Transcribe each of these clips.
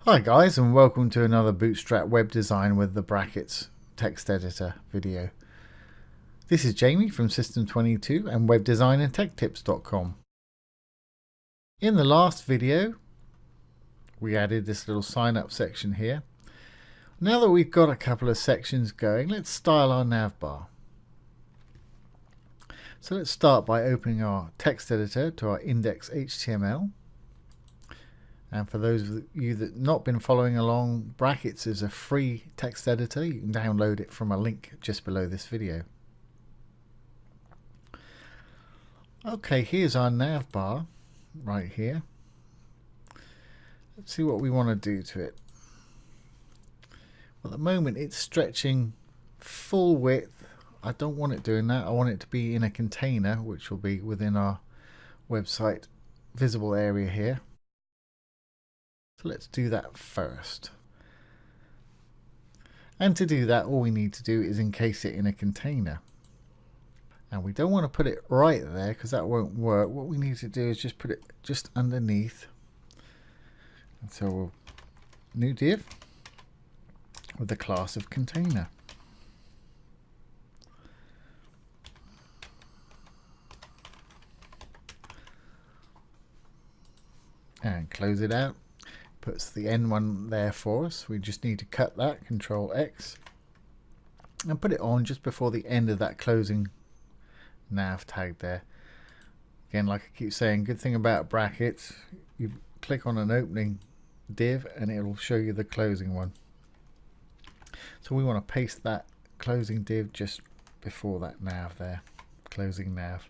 Hi guys, and welcome to another Bootstrap web design with the brackets text editor video. This is Jamie from System22 and webdesignandtechtips.com. In the last video we added this little sign up section here. Now that we've got a couple of sections going, let's style our navbar. So let's start by opening our text editor to our index.html. And for those of you that have not been following along, Brackets is a free text editor. You can download it from a link just below this video. Okay, here's our navbar right here. Let's see what we want to do to it. Well, at the moment it's stretching full width. I don't want it doing that. I want it to be in a container, which will be within our website visible area here. So let's do that first. And to do that, all we need to do is encase it in a container. And we don't want to put it right there because that won't work. What we need to do is just put it just underneath. And so we'll new div with the class of container. And close it out. Puts the end one there for us. We just need to cut that, Control X, and put it on just before the end of that closing nav tag there. Again, like I keep saying, good thing about brackets, you click on an opening div and it'll show you the closing one. So we want to paste that closing div just before that nav there, closing nav.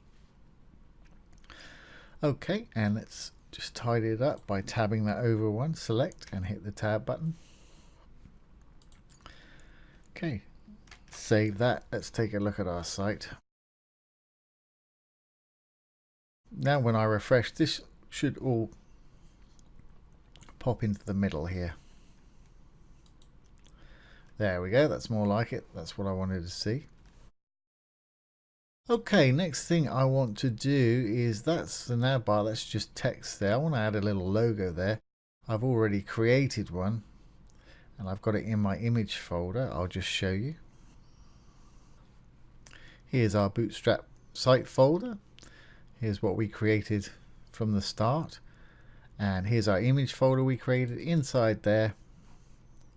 Okay, and let's just tidy it up by tabbing that over one, select and hit the tab button. Okay, save that. Let's take a look at our site. Now when I refresh, this should all pop into the middle here. There we go, that's more like it. That's what I wanted to see. Okay, next thing I want to do is, that's the navbar, that's just text there. I want to add a little logo there. I've already created one and I've got it in my image folder. I'll just show you. Here's our Bootstrap site folder. Here's what we created from the start. And here's our image folder we created. Inside there,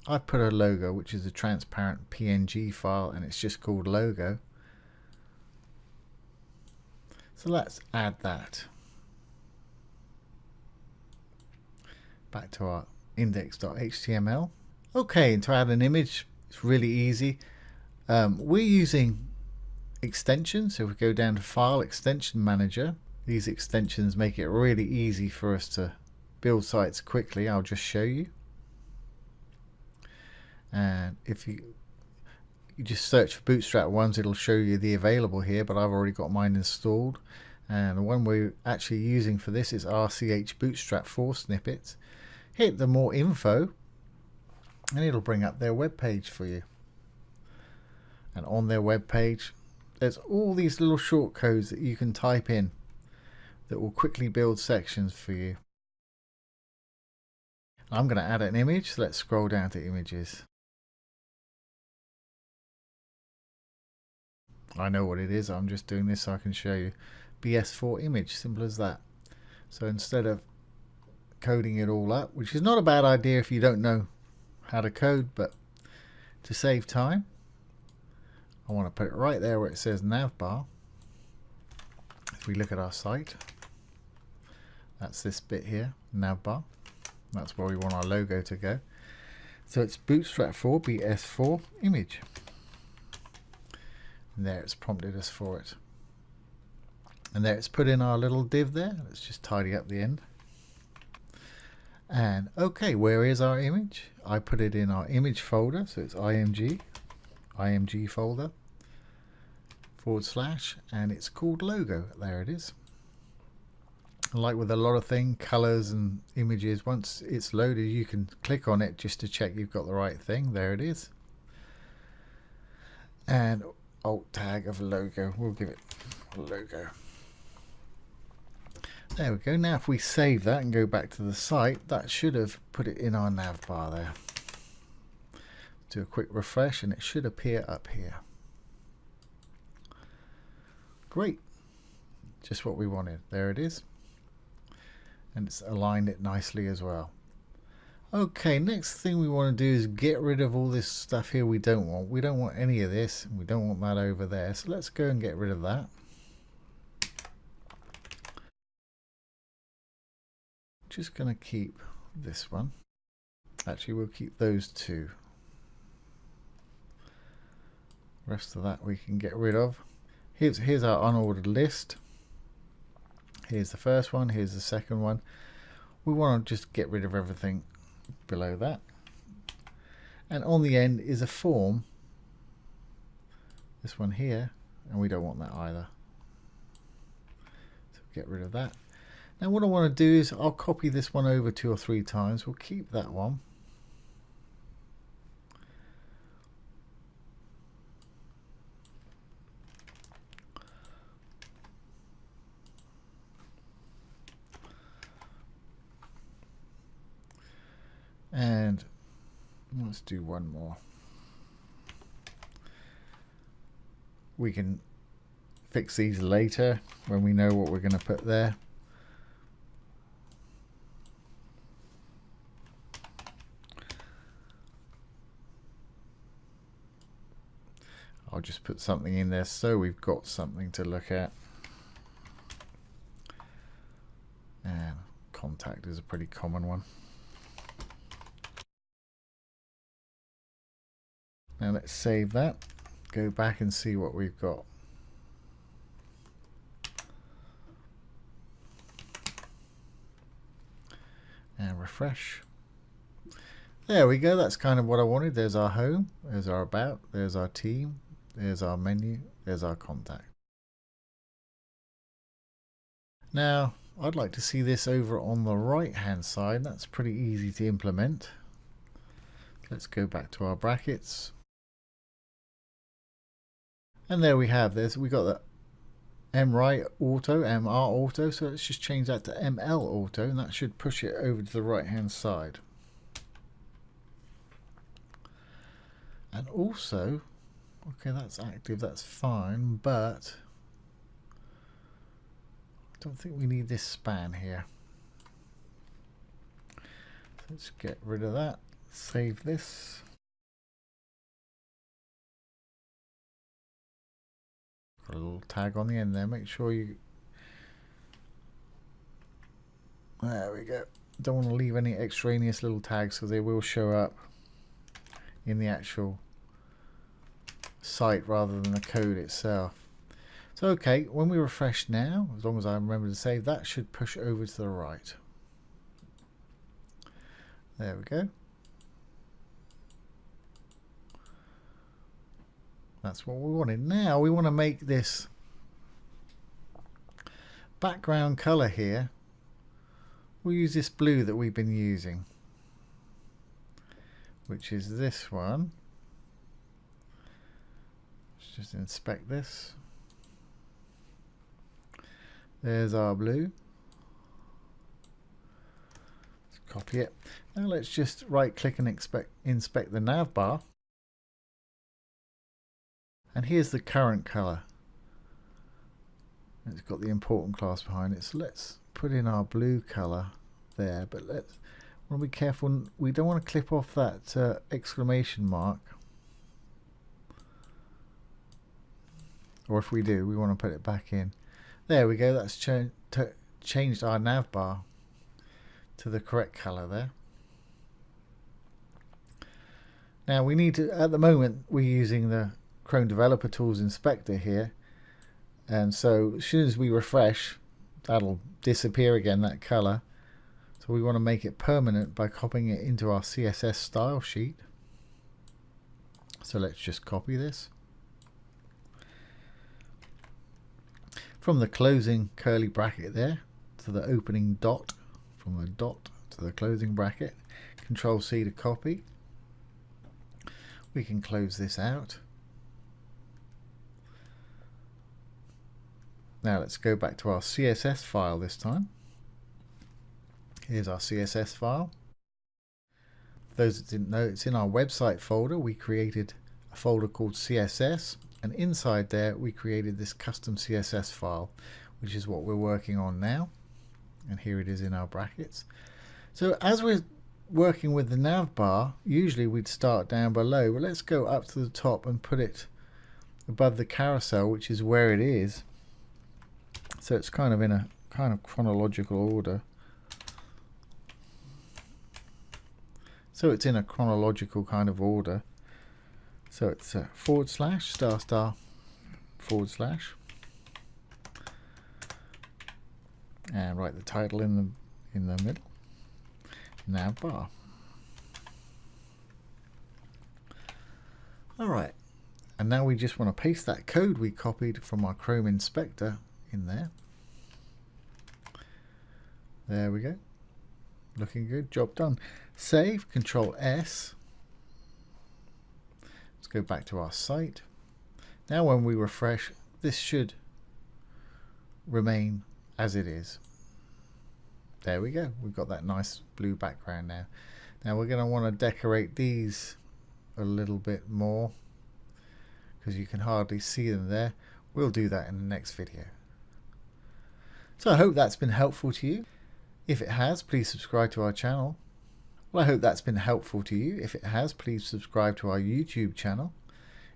I've put a logo, which is a transparent PNG file, and it's just called logo. So let's add that back to our index.html. Okay, and to add an image, it's really easy. We're using extensions, so if we go down to File, Extension Manager, these extensions make it really easy for us to build sites quickly. I'll just show you. And if you just search for Bootstrap ones, it'll show you the available here, but I've already got mine installed. And the one we're actually using for this is RCH Bootstrap 4 snippets. Hit the more info and it'll bring up their web page for you. And on their web page, there's all these little shortcodes that you can type in that will quickly build sections for you. I'm going to add an image, so let's scroll down to images. I know what it is, I'm just doing this so I can show you. BS4 image, simple as that. So instead of coding it all up, which is not a bad idea if you don't know how to code, but to save time, I want to put it right there where it says navbar. If we look at our site, that's this bit here, navbar. That's where we want our logo to go. So it's Bootstrap 4 BS4 image. And there it's prompted us for it. And there it's put in our little div there. Let's just tidy up the end. And okay, where is our image? I put it in our image folder, so it's img folder / and it's called logo. There it is. Like with a lot of things, colors and images, once it's loaded you can click on it just to check you've got the right thing. There it is. And alt tag of logo, we'll give it logo. There we go. Now if we save that and go back to the site, that should have put it in our navbar there. Do a quick refresh and it should appear up here. Great. Just what we wanted. There it is. And it's aligned it nicely as well. Okay, next thing we want to do is get rid of all this stuff here we don't want. We don't want any of this. We don't want that over there. So let's go and get rid of that. Just going to keep this one. Actually, we'll keep those two. Rest of that we can get rid of. Here's our unordered list. Here's the first one. Here's the second one. We want to just get rid of everything below that. And on the end is a form. This one here. And we don't want that either. So get rid of that. Now what I want to do is I'll copy this one over 2 or 3 times. We'll keep that one. And let's do one more. We can fix these later when we know what we're going to put there. I'll just put something in there so we've got something to look at. And contact is a pretty common one. Now let's save that, go back and see what we've got. And refresh. There we go, that's kind of what I wanted. There's our home, there's our about, there's our team, there's our menu, there's our contact. Now I'd like to see this over on the right hand side. That's pretty easy to implement. Let's go back to our brackets. And there we have this. We got the MRI auto, MR auto. So let's just change that to ML auto, and that should push it over to the right hand side. And also, okay, that's active, that's fine, but I don't think we need this span here. So let's get rid of that. Save this. Got a little tag on the end there. Make sure you. There we go. Don't want to leave any extraneous little tags because they will show up in the actual site rather than the code itself. So okay, when we refresh now, as long as I remember to save, that should push over to the right. There we go. That's what we wanted. Now we want to make this background color here. We'll use this blue that we've been using, which is this one. Let's just inspect this. There's our blue. Let's copy it. Now let's just right click and inspect the navbar. And here's the current color. It's got the important class behind it. So let's put in our blue color there, but let's want to be careful. We don't want to clip off that exclamation mark. Or if we do, we want to put it back in. There we go. That's changed our navbar to the correct color there. Now we need to, at the moment, we're using the Chrome Developer Tools Inspector here, and so as soon as we refresh, that'll disappear again, that color. So we want to make it permanent by copying it into our CSS style sheet. So let's just copy this. From the closing curly bracket there to the opening dot, from the dot to the closing bracket, Control C to copy. We can close this out. Now let's go back to our CSS file this time. Here's our CSS file. For those that didn't know, it's in our website folder. We created a folder called CSS, and inside there we created this custom CSS file, which is what we're working on now. And here it is in our brackets. So as we're working with the navbar, usually we'd start down below, but let's go up to the top and put it above the carousel, which is where it is. So it's kind of in a kind of chronological order. So it's in a chronological kind of order. So it's a / star / and write the title in the middle. Navbar. Alright, and now we just want to paste that code we copied from our Chrome Inspector in there. There we go. Looking good, job done. Save, Control S. Let's go back to our site. Now when we refresh, this should remain as it is. There we go. We've got that nice blue background now. Now we're going to want to decorate these a little bit more because you can hardly see them there. We'll do that in the next video. So I hope that's been helpful to you. If it has, please subscribe to our channel. Well, I hope that's been helpful to you. If it has, please subscribe to our YouTube channel.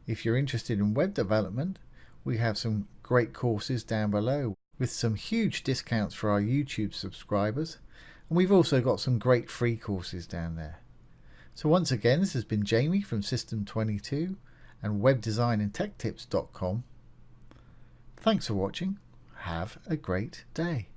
If you're interested in web development, we have some great courses down below with some huge discounts for our YouTube subscribers, and we've also got some great free courses down there. So once again, this has been Jamie from System22 and webdesignandtechtips.com. Thanks for watching. Have a great day.